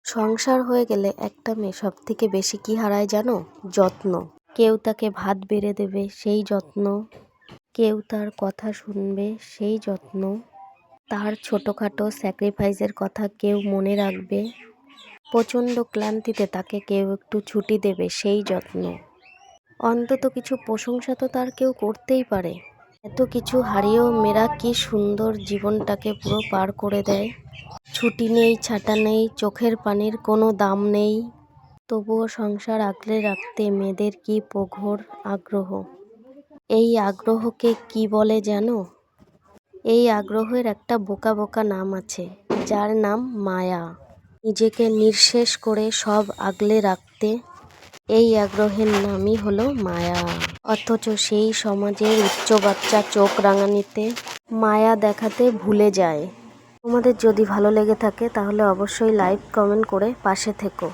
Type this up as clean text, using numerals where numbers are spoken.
সংসার হয়ে গেলে একটা মেয়ে সব থেকে বেশি কি হারায় জানো? যত্ন। কেউ তাকে ভাত বেড়ে দেবে, সেই যত্ন। কেউ তার কথা শুনবে, সেই যত্ন। তার ছোটোখাটো স্যাক্রিফাইসের কথা কেউ মনে রাখবে। প্রচণ্ড ক্লান্তিতে তাকে কেউ একটু ছুটি দেবে, সেই যত্ন। অন্তত কিছু প্রশংসা তো তার কেউ করতেই পারে। এত কিছু হারিয়েও মেয়েরা কি সুন্দর জীবনটাকে পুরো পার করে দেয়। ছুটি নেই, ছাটা নেই, চোখের পানির কোনো দাম নেই। তবুও সংসার আগলে রাখতে মেয়েদের কি প্রখর আগ্রহ। এই আগ্রহকে কি বলে জানো? এই আগ্রহের একটা বোকা বোকা নাম আছে, যার নাম মায়া। নিজেকে নিঃশেষ করে সব আগলে রাখতে এই আগ্রহের নামই হলো মায়া। অথচ সেই সমাজের উচ্চ বাচ্চা চোখ রাঙানিতে মায়া দেখাতে ভুলে যায়। তোমাদের যদি ভালো লেগে থাকে তাহলে অবশ্যই লাইক কমেন্ট করে পাশে থেকো।